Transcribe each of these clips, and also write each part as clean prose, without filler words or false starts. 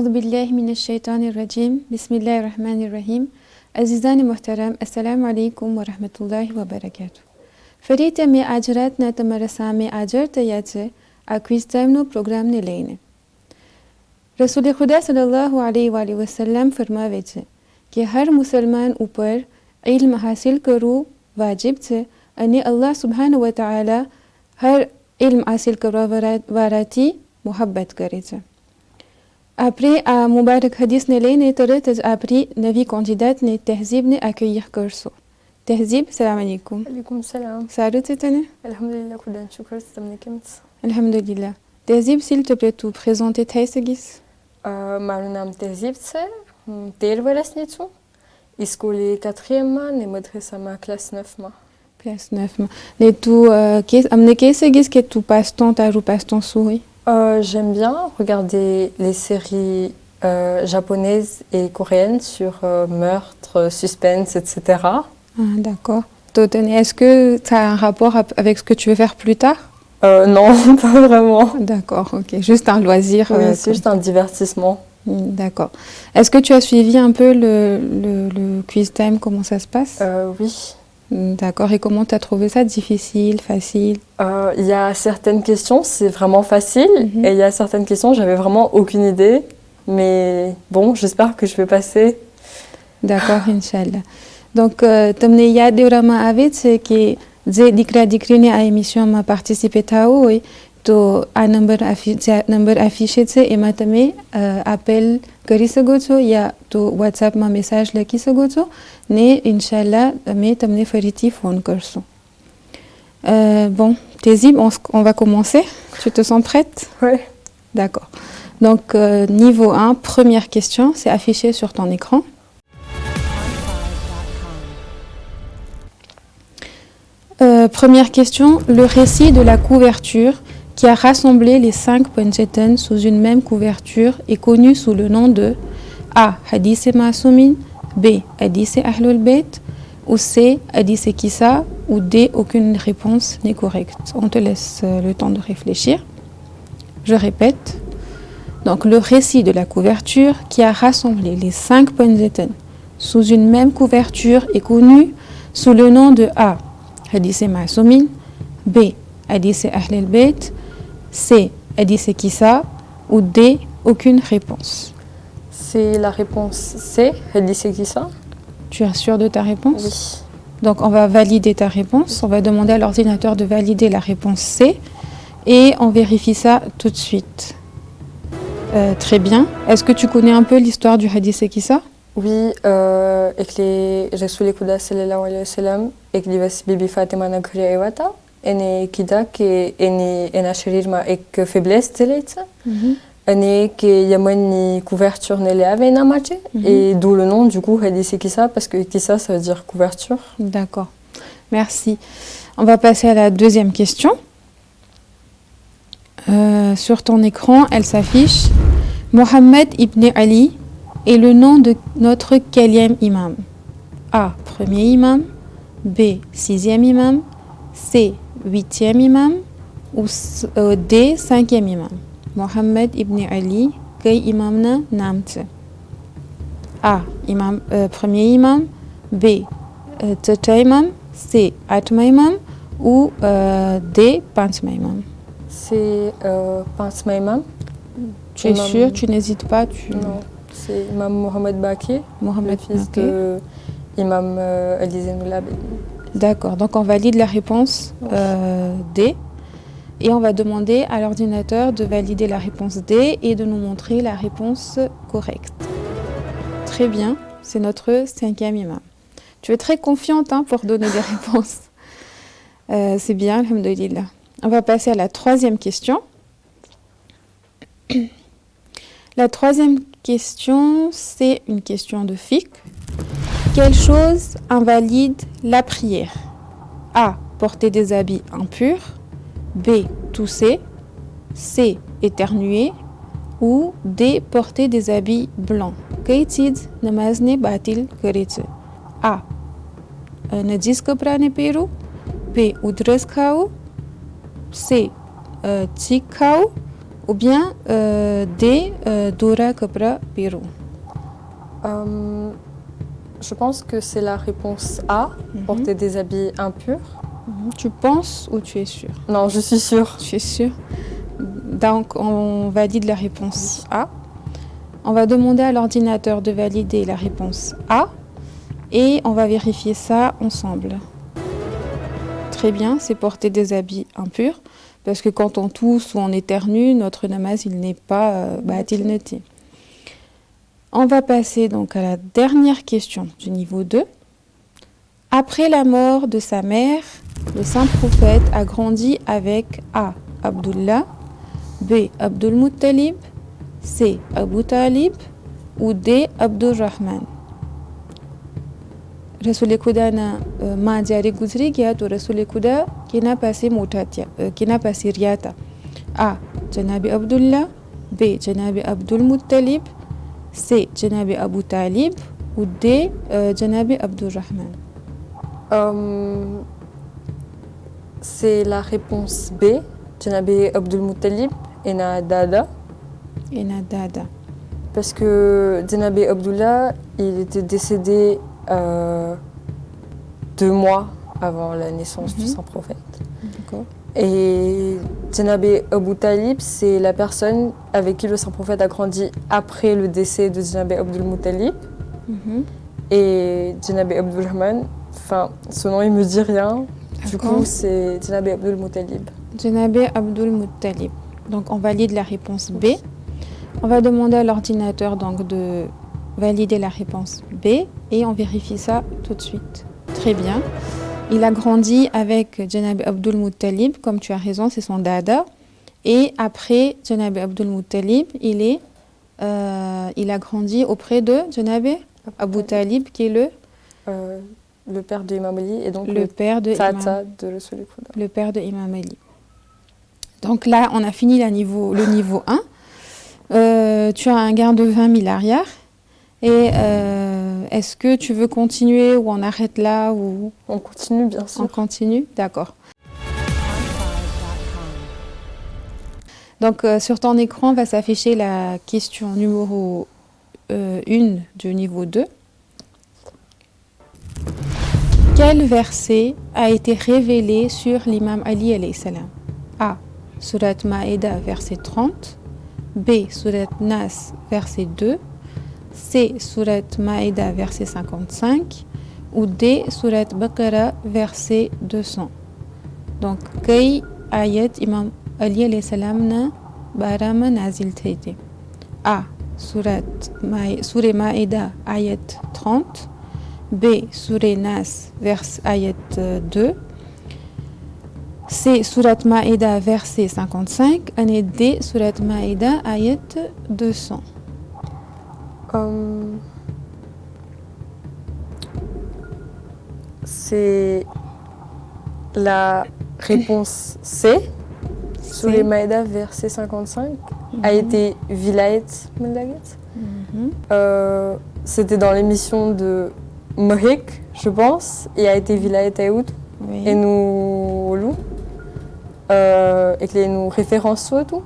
أعوذ بالله من الشيطان الرجيم بسم الله الرحمن الرحيم عزیزان محترم السلام علیکم و رحمت الله و برکاته. Ferite me agjerat në të më rësame agjer të jace, a kvistajmë në program në lejne. Rasul-i Khuda sallallahu alaihi wa sallam फरमावे छे कि हर मुसलमान ऊपर इल्म हासिल करू वाजिब छे અને અલ્લાહ સુબ્હાનહુ વ તઆલા હર ઇલ્મ હાસિલ કરવા વાળાથી મોહબ્બત કરે છે. Après à Mubarak Hadith ne lene teret après navi candidate ne tehzib ne accueillir curso. Tehzib, salam alaikum. Alaikum salam. Salut Titane. Alhamdulillah kudan shukr stamnikimt. Alhamdulillah. Tehzib, s'il te plaît, tu présenter Tehzigis. Marunam Tehzib se terveresnicu. Iskoli 4e ne madrasa ma classe 9 Classe 9. Ne tu amne Tehzigis que tu passes ton temps ou passes ton souris. J'aime bien regarder les séries japonaises et coréennes sur meurtre, suspense, etc. D'accord. Est-ce que ça a un rapport avec ce que tu veux faire plus tard? Non, pas vraiment. D'accord, ok. Juste un loisir. Oui, c'est juste un divertissement. D'accord. Est-ce que tu as suivi un peu le quiz time, comment ça se passe? Oui. D'accord. Et comment tu as trouvé ça? Difficile, facile? Il y a certaines questions, c'est vraiment facile. Et il y a certaines questions, j'avais vraiment aucune idée. Mais bon, j'espère que je vais passer. D'accord, Inch'Allah. Donc, તમને યાદ દેવરામાં આવે છે કે જે દીકરા દીકરીને આ એમિશનમાં પાર્ટિસિપેટ થાઓ હોય તો આ નંબર આફિશે છે એમાં તમે આપેલ કરી શકો છો યા તો વોટ્સએપમાં મેસેજ લખી શકો છો ને ઇન્શાલ્લાહ અમે તમને ફરીથી ફોન કરશું. Bon, Tehzib, on va commencer. Tu te sens prête? Oui. D'accord. Donc, niveau 1, première question, c'est affiché sur ton écran. Première question, le récit de la couverture qui a rassemblé les 5 Panchetan sous une même couverture est connu sous le nom de A. Hadith Ma'soumin, B. Hadith Ahlul Bayt, ou C. Hadith Kissa, ou D. Aucune réponse n'est correcte. On te laisse le temps de réfléchir. Je répète. Donc, le récit de la couverture qui a rassemblé les 5 Panchetan sous une même couverture est connu sous le nom de A. Hadith Ma'soumin, B. Hadith Ahlul Bayt, C. Hadith Kissa, ou D. Aucune réponse. C'est la réponse C, Hadith Kissa. Tu es sûr de ta réponse? Oui. Donc on va valider ta réponse, on va demander à l'ordinateur de valider la réponse C et on vérifie ça tout de suite. Très bien. Est-ce que tu connais un peu l'histoire du Hadith Kissa? Oui, ek li Rasul-i Khuda sallallahu alayhi wa sallam ek livas bibi Fatima na kërja e vata ene kida ke ena shërirma ek faiblesse të lejtë ene ke yaman ni couverture ne le ave na mache et d'où le nom du coup Hadith Kissa parce que Kissa ça veut dire couverture. D'accord, merci. On va passer à la deuxième question. Sur ton écran, elle s'affiche Mohammed ibn Ali est le nom de notre quatrième imam? A. Premier imam, B. Sixième imam, C. Huitième imam, ou D. Cinquième imam. Mohammed ibn Ali, quel imam na namte? A. Imam, premier imam, B. Tëtë imam, C. Atma imam, ou D. Pançma imam. C'est Pançma imam. Tu es sûr? Tu n'hésites pas? Non. C'est Imam Mohamed Baqi, le fils de Imam Ali Zainul Abidin. D'accord, donc on valide la réponse D et on va demander à l'ordinateur de valider la réponse D et de nous montrer la réponse correcte. Très bien, c'est notre 5e imam. Tu es très confiante pour donner des réponses. C'est bien, alhamdoulilah. On va passer à la 3e question. La 3e question, c'est une question de fiqh. Quelle chose invalide la prière? A. Porter des habits impurs. B. Tousser. C. Éternuer. Ou D. Porter des habits blancs. Kaytid namazne batil kërece. A. Në gjithë këprane peru. B. Udrës kau. C. Cik kau. Ou bien D. Dora Cobra Biru. Je pense que c'est la réponse A, porter des habits impurs. Tu penses ou tu es sûr? Non, je suis sûre. Tu es sûr? Donc, on valide la réponse A. On va demander à l'ordinateur de valider la réponse A et on va vérifier ça ensemble. Très bien, c'est porter des habits impurs parce que quand on tousse ou on éternue, notre namaz, il n'est pas noté. On va passer donc à la dernière question du niveau 2. Après la mort de sa mère, le saint prophète a grandi avec A. Abdullah, B. Abdul Muttalib, C. Abu Talib ou D. Abdul Rahman. Rasoul Khuda na माँ जारी गुजरी गया तो रसूल खुदा के ना पासे मोटा के ना पासे रियाता A. जनाब अब्दुल्ला, B. जनाब अब्दुल मुत्तलिब, C. जनाब अबू तालिब ou D. जनाब अब्दुल Rahman. C'est la réponse B, Janabi Abdul Muttalib et na Dada. Et na Dada. Parce que Janabi Abdullah, il était décédé 2 mois avant la naissance du saint prophète. D'accord. Et Janabi Abu Talib, c'est la personne avec qui le saint prophète a grandi après le décès de Janabi Abdul Muttalib. Et Janabi Abdul Rahman, enfin, ce nom il me dit rien. Du coup, c'est Janabi Abdul Muttalib. Janabi Abdul Muttalib. Donc, on valide la réponse B. On va demander à l'ordinateur donc de valider la réponse B et on vérifie ça tout de suite. Très bien. Il a grandi avec Janabi Abdul Muttalib, comme tu as raison, c'est son dada. Et après Janabi Abdul Muttalib, il a grandi auprès de Janabi Abu Talib, qui est le père de Imam Ali et donc le père de tata de Rasoul Khuda. Le père de Imam Ali. Donc là, on a fini le niveau 1. Tu as un gain de 20 000 arrière. Et est-ce que tu veux continuer ou on arrête là ou... On continue, bien sûr. On continue, d'accord. Donc sur ton écran va s'afficher la question numéro 1 du niveau 2. Quel verset a été révélé sur l'imam Ali alayhi salam? A. Surat Maïda, verset 30. B. Surat Nas, verset 2. C. Surat Maïda, verset 55. Ou D. Surat Baqara, verset 200. Donc, quelle ayat imam Ali alayhi salam na barama nazil thayti? A. Surah Maïda, ayat 30. B. Surah Nas, vers ayat 2. C. Surat Maïda, verset 55. Et D. Surat Maïda, ayat 200. C'est la réponse C. Surah Maïda, verset 55, a été Vilayet Melaget. C'était dans l'émission de Mohik, je pense, et a été Vilayet Aoud. Et nous Olou. Et que nous références et tout.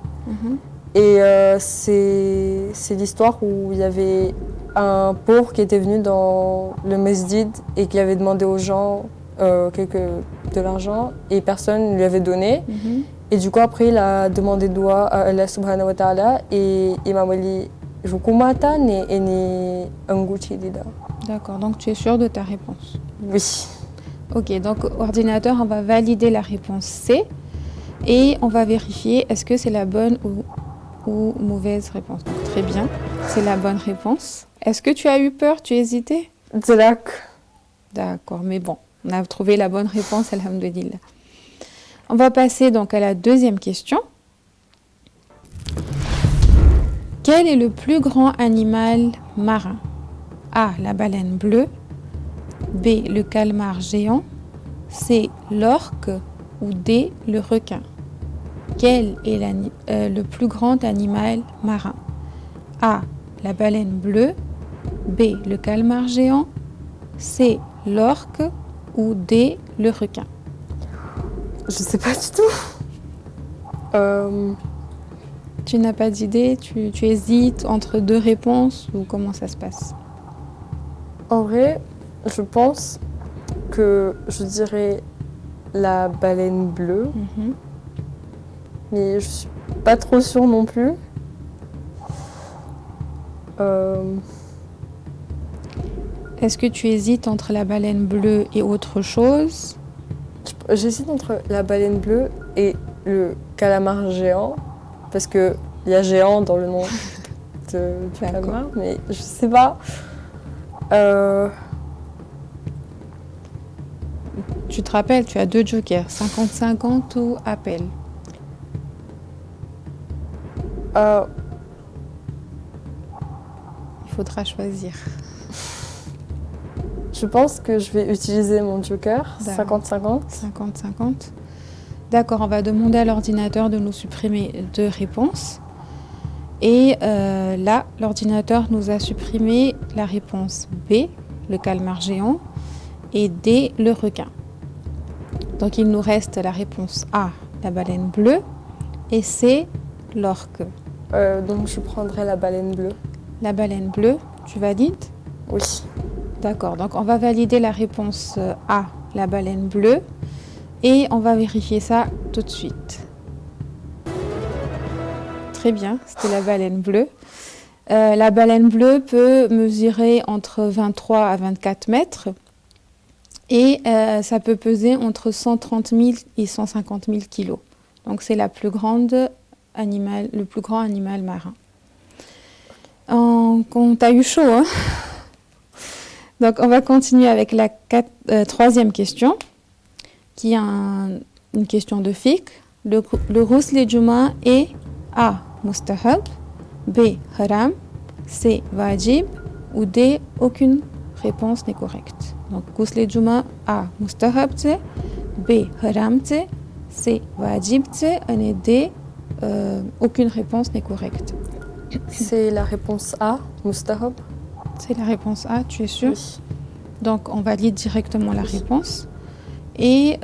Et c'est l'histoire où il y avait un pauvre qui était venu dans le masjid et qui avait demandé aux gens de l'argent et personne ne lui avait donné. Et du coup, après, il a demandé doigt à Allah subhanahu wa ta'ala et Imam Ali Joukoumata ni Anguchi Dida. D'accord, donc tu es sûr de ta réponse? Oui. Ok, donc ordinateur, on va valider la réponse C et on va vérifier est-ce que c'est la bonne ou mauvaise réponse. Donc, très bien, c'est la bonne réponse. Est-ce que tu as eu peur, tu hésitais? D'accord, mais bon, on a trouvé la bonne réponse, alhamdoulilah. On va passer donc à la deuxième question. Quel est le plus grand animal marin? A. La baleine bleue. B. Le calmar géant. C. L'orque. Ou D. Le requin. Quel est le plus grand animal marin? A. La baleine bleue. B. Le calmar géant. C. L'orque. Ou D. Le requin. Je sais pas du tout. Tu n'as pas d'idée, tu hésites entre deux réponses ou comment ça se passe? En vrai, je pense que je dirais la baleine bleue, Mhm. mais je suis pas trop sûre non plus. Euh, Est-ce que tu hésites entre la baleine bleue et autre chose? J'hésite entre la baleine bleue et le calamar géant, parce qu'il y a géant dans le nom du D'accord. calamar, mais je sais pas. Euh, Tu te rappelles, tu as deux jokers, 50-50 ou appel. euh, Il faudra choisir. je pense que je vais utiliser mon joker, D'accord. 50-50. 50-50. D'accord, on va demander à l'ordinateur de nous supprimer deux réponses. Et là, l'ordinateur nous a supprimé la réponse B, le calmar géant, et D, le requin. Donc il nous reste la réponse A, la baleine bleue, et C, l'orque. Donc je prendrai la baleine bleue. La baleine bleue, tu valides? Oui. D'accord, donc on va valider la réponse A, la baleine bleue, et on va vérifier ça tout de suite. Très bien, c'était la baleine bleue. La baleine bleue peut mesurer entre 23 à 24 mètres et ça peut peser entre 130 000 et 150 000 kilos. Donc c'est le plus grand animal marin. T'as eu chaud, hein? Donc on va continuer avec la troisième question, qui est une question de fiqh. Le ghusl Juma est A. Mustahab, B. Haram, C. Wajib ou D. Aucune réponse n'est correcte. Donc ghusl Juma A. Mustahab, B. Haram, C. Wajib et D. Aucune réponse n'est correcte. C'est la réponse A, Mustahab. C'est la réponse A, tu es sûr? Oui. Donc on valide directement la réponse et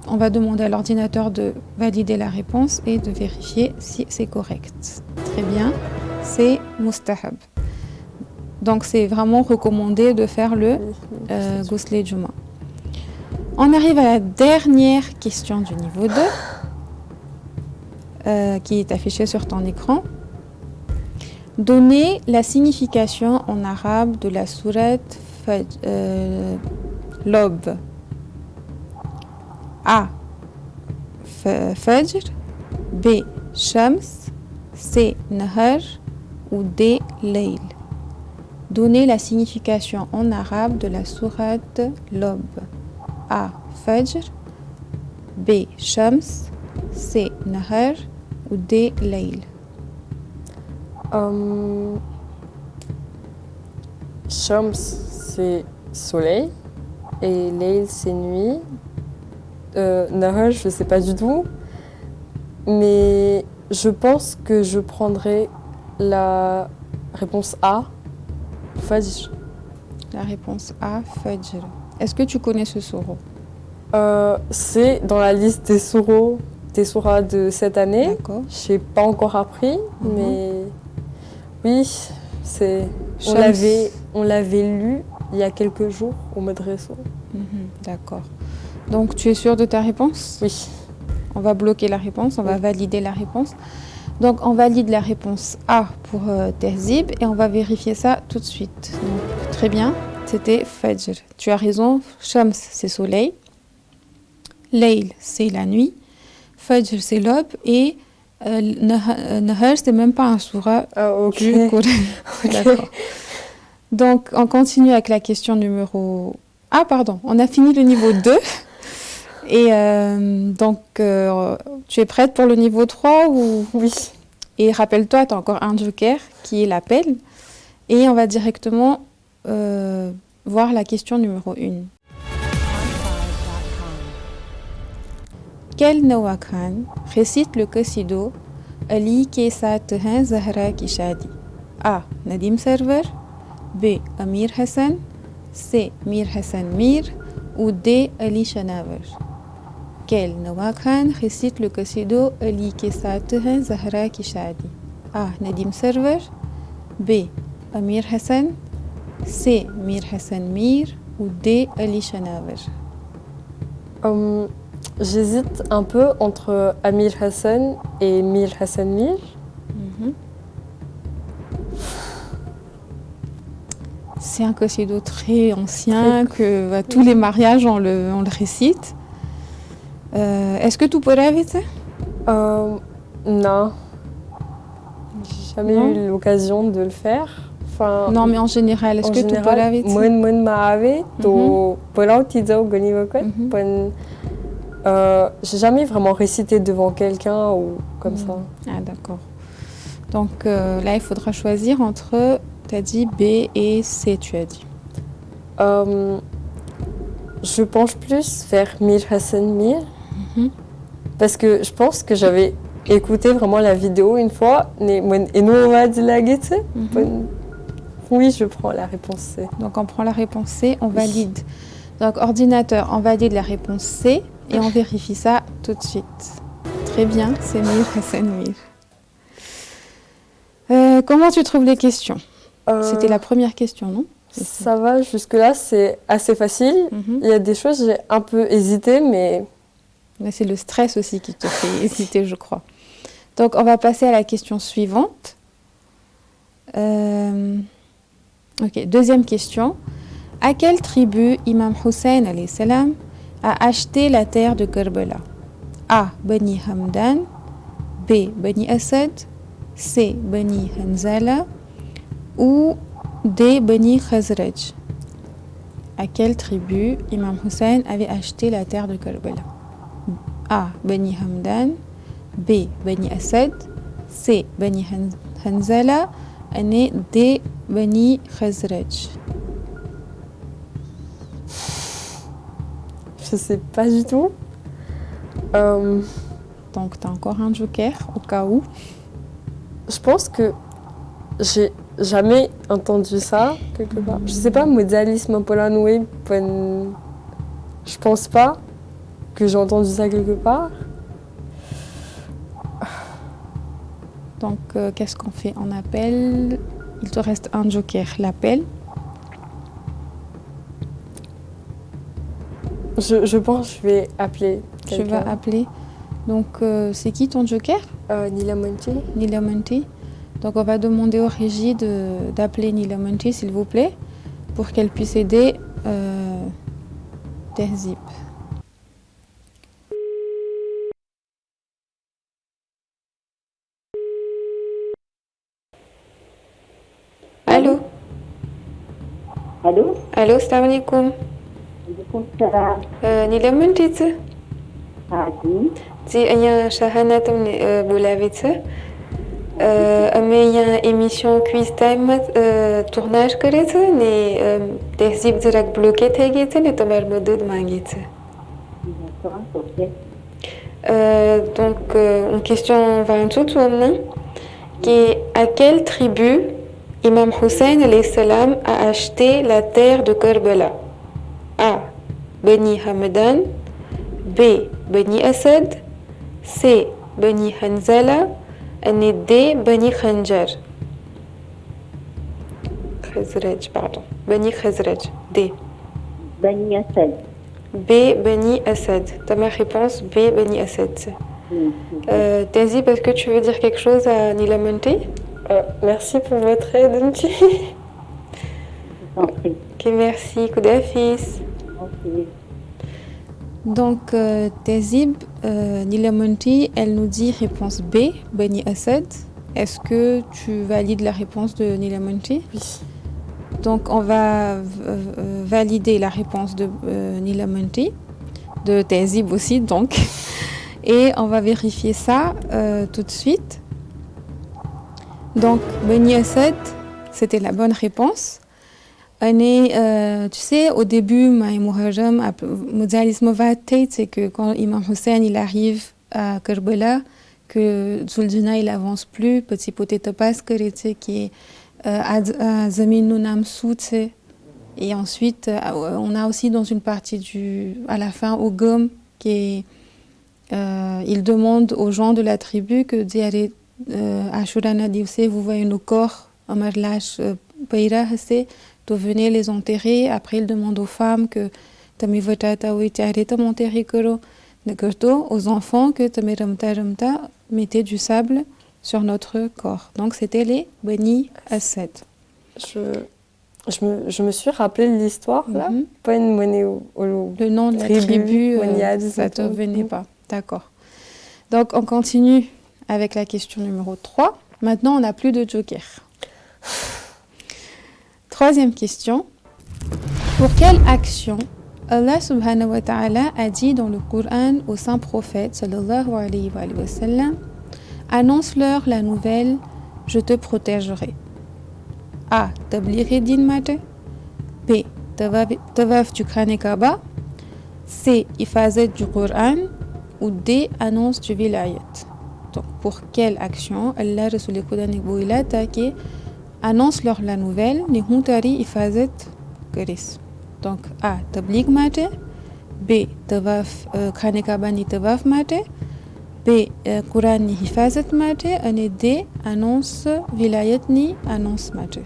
on va demander à l'ordinateur de valider la réponse et de vérifier si c'est correct. Très bien, c'est mustahab. Donc c'est vraiment recommandé de faire le ghusl Juma. On arrive à la dernière question du niveau 2 qui est affichée sur ton écran. Donnez la signification en arabe de la sourate L'aube. A. Fajr, B. Shams, C. Nahar ou D. Layl. Donnez la signification en arabe de la sourate L'aube. A. Fajr, B. Shams, C. Nahar ou D. Layl. Shams, c'est soleil et Layl, c'est nuit. Nahar, je ne sais pas du tout, mais je pense que je prendrai la réponse A, Fajr. La réponse A, Fajr. Est-ce que tu connais ce sourate? C'est dans la liste des surahs de cette année. D'accord. Je n'ai pas encore appris, mais oui, on l'avait lu il y a quelques jours au madrasa. D'accord. Donc tu es sûr de ta réponse? Oui. On va bloquer la réponse, on va valider la réponse. Donc on valide la réponse A pour Tehzib et on va vérifier ça tout de suite. Donc, très bien, c'était Fajr. Tu as raison, Shams c'est soleil, Layl c'est la nuit, Fajr c'est l'aube et Nahar c'est même pas un sourate du Coran. D'accord. Donc on continue avec la question numéro... Ah pardon, on a fini le niveau 2. Et donc, tu es prête pour le niveau 3 ou... Oui. Et rappelle-toi, tu as encore un joker qui est l'appel. Et on va directement voir la question numéro 1. Quel Nawakan récite le qasido Ali ke saathain Zahra ki shadi? A. Nadim Server, B. Amir Hassan, C. Mir Hassan Mir ou D. Ali Shanavar. Quel Noah Khan récite le qasido Ali ke saath hain Zahra ki shadi? A. Nadim Sarwar. B. Amir Hassan. C. Mir Hassan Mir. Ou D. Ali Shanavar. J'hésite un peu entre Amir Hassan et Mir Hassan Mir. C'est un qasido très ancien que tous les mariages on le récite. Est-ce que tu peux répéter? Non. J'ai jamais eu l'occasion de le faire. Enfin, non, mais en général, est-ce que tu peux répéter? Mon maave, to polau tizao gani wakot. J'ai jamais vraiment récité devant quelqu'un ou comme ça. Ah d'accord. Donc là, il faudra choisir entre, tu as dit B et C, tu as dit. Je penche plus vers Mir Hassan Mir. Parce que je pense que j'avais écouté vraiment la vidéo une fois. Et nous, on va dire la guette. Oui, je prends la réponse C. Donc on prend la réponse C, on valide. Donc ordinateur, on valide la réponse C et on vérifie ça tout de suite. Très bien, c'est Mir Hassan Mir. Comment tu trouves les questions? C'était la première question, non? Ça va, jusque-là, c'est assez facile. Il y a des choses, j'ai un peu hésité, mais c'est le stress aussi qui te fait hésiter, je crois. Donc, on va passer à la question suivante. Ok, deuxième question. À quelle tribu Imam Hussein alayhi salam a acheté la terre de Karbala? A. Bani Hamdan. B. Bani Asad. C. Bani Hanzala. Ou D. Bani Khazraj. À quelle tribu Imam Hussein avait acheté la terre de Karbala? A. Bani Hamdan. B. Bani Asad. C. Bani Hanzala. Et D. Bani Khazraj. Je sais pas du tout. Donc, tu as encore un joker au cas où. Je pense que j'ai jamais entendu ça quelque part. Je sais pas, modalisme polanoué, je pense pas que j'ai entendu ça quelque part. Donc, qu'est-ce qu'on fait? On appelle. Il te reste un joker, l'appel. Je pense que je vais appeler quelqu'un. Tu vas appeler. Donc, c'est qui ton joker? Nila Monti. Nila Monti. Donc, on va demander au régie d'appeler Nila Monti, s'il vous plaît, pour qu'elle puisse aider Tehzib. Allô? Allô? Allô, salam alaikum. Nila Monti. عادي دي أنا شهانة بولافيت أمي émission quiz time tournage كريت ني تهذيب ديرك بلوكي تيجيت ني تمر مدود مانجيت donc une question va en tout qui à quelle tribu Imam Hussein alayhi salam a acheté la terre de Karbala? A. Bani Hamdan. B. Bani Asad. C. Bani Hanzala. Et D. Bani Khanjar. Khazraj, pardon. Bani Khazraj. D. بني أسد. B. Bani Asad. Ta ma réponse B. Bani Asad. Tehzib, est-ce que tu veux dire quelque chose à Nila Monti? Merci pour votre aide, Nti. Ok, merci. Koudafis. Donc, Tehzib, Nila Monti, elle nous dit réponse B, Bani Asad. Est-ce que tu valides la réponse de Nila Monti? Oui. Donc, on va valider la réponse de Nila Monti, de Tehzib aussi, donc. Et on va vérifier ça tout de suite. Donc, Bani Asad, c'était la bonne réponse. Tu sais, au début, c'est que quand Imam Hussein il arrive à Karbala, que Zuldina il avance plus, petit poté tapas qui est à Zaminu Namsou, et ensuite on a aussi dans une partie à la fin au Gom qui est il demande aux gens de la tribu que diare Ashura na divse, vous voyez nos corps, amar lash paira hase, to venez les enterrer. Après, il demande aux femmes que tami vatata ou tiare tam enterrer karo, aux enfants que tami ramta mettez du sable sur notre corps. Donc c'était les Bani Asad. Je me suis rappelé de l'histoire là, pas une monnaie le nom de la tribu, ça te venait pas. D'accord. Donc on continue avec la question numéro 3. Maintenant on n'a plus de joker. Troisième question. Pour quelle action Allah subhanahu wa ta'ala a dit dans le Coran au saint prophète sallallahu alayhi wa sallam, annonce-leur la nouvelle, je te protégerai. A. Tablighi din mate. B. Tawaf du Khane Kaaba. C. Ifazet du Coran. Ou D. Annonce du vilayat. Donc, pour quelle action Allah Rasul Kodanik Bouila Taki annonce-leur la nouvelle, ni huntari ifazet Keris. Donc, A. Tabligh mate. B. Tawaf Khane Kaaba ni Tawaf mate. B. Coran ni hifazet mate. Et D. Annonce vilayat ni annonce mate.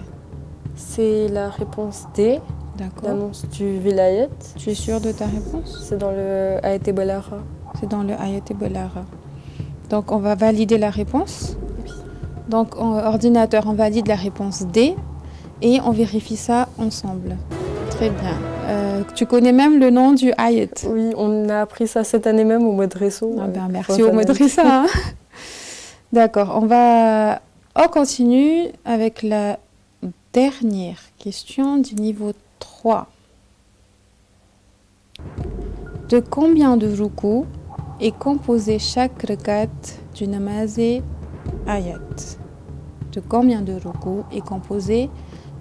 C'est la réponse D. D'accord. L'annonce du vilayat. Tu es sûre de ta réponse? C'est dans le Ayat Balara. C'est dans le Ayat Balara. Donc on va valider la réponse. Oui. Donc ordinateur, on valide la réponse D et on vérifie ça ensemble. Très bien. Tu connais même le nom du Ayat? Oui, on a appris ça cette année même au Modresso. Ah ben, merci au Modressa. Hein. D'accord. On continue avec la dernière question du niveau 3. De combien de ruku est composé chaque rakat du namaz ayat? De combien de ruku est composé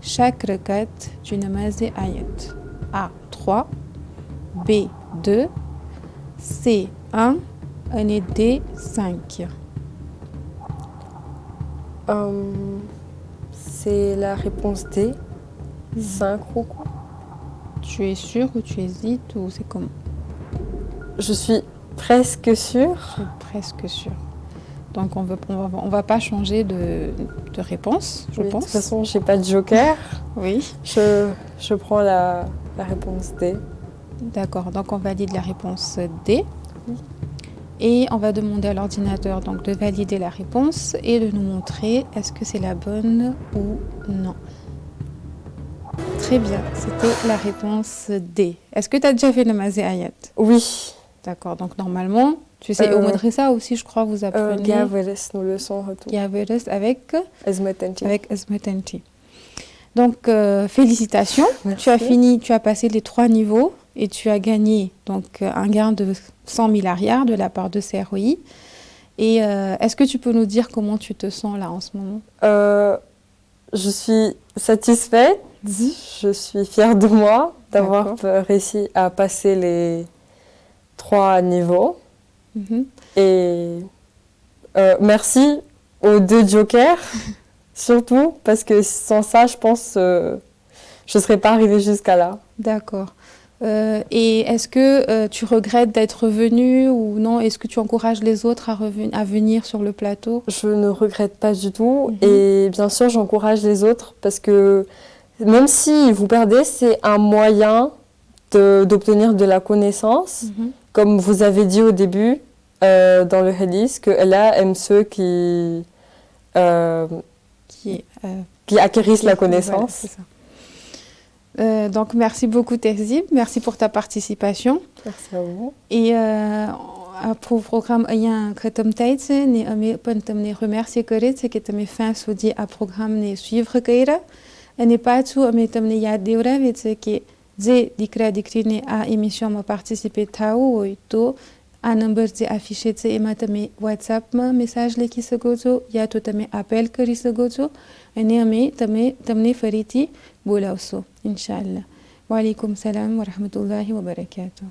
chaque rakat du namaz ayat? A. 3. B. 2. C. 1. Et D. 5. C'est la réponse D. 5 ruku. Tu es sûre ou tu hésites ou c'est comment? Je suis presque sûre. Je suis presque sûre. Donc on va pas changer de réponse, je pense. De toute façon, j'ai pas de joker. Oui. Je prends la réponse D. D'accord, donc on valide la réponse D. Oui. Et on va demander à l'ordinateur donc de valider la réponse et de nous montrer est-ce que c'est la bonne ou non. Très bien, c'était la réponse D. Est-ce que tu as déjà fait le namaz ayat? Oui. D'accord, donc normalement, tu sais, au Modressa aussi, je crois, vous apprenez... Gaveres, nous le son retour. Gaveres avec Azmatenti. Avec Azmatenti. Donc, félicitations. Merci. Tu as passé les 3 niveaux et tu as gagné donc, un gain de 100 000 arrières de la part de CROI. Et est-ce que tu peux nous dire comment tu te sens là en ce moment? Je suis satisfaite. Je suis fière de moi d'avoir réussi à passer les 3 niveaux. Et merci aux 2 jokers, surtout parce que sans ça, je pense je ne serais pas arrivée jusqu'à là. D'accord. Et est-ce que tu regrettes d'être venue ou non? Est-ce que tu encourages les autres à venir sur le plateau? Je ne regrette pas du tout. Et bien sûr, j'encourage les autres parce que même si vous perdez, c'est un moyen d'obtenir de la connaissance. Comme vous avez dit au début, dans le hadith, que Allah aime ceux qui acquérissent la connaissance. Voilà, donc merci beaucoup Tehzib, merci pour ta participation. Merci à vous. Et pour le programme ayant kretam tijd ne ame pentem ne remercier keret c'est que tame fin sodi à programme ne suivre kaira et ne pas tout ame tamne ya deura vetse que ze dikra dikrine à émission ma participer tao to a number ze affiché tse ematame WhatsApp ma message le qui se gozo ya to tame appel kari se gozo et ne ame tamne fariti bolawso inshallah. Wa alaikum salam wa rahmatullahi wa barakatuh.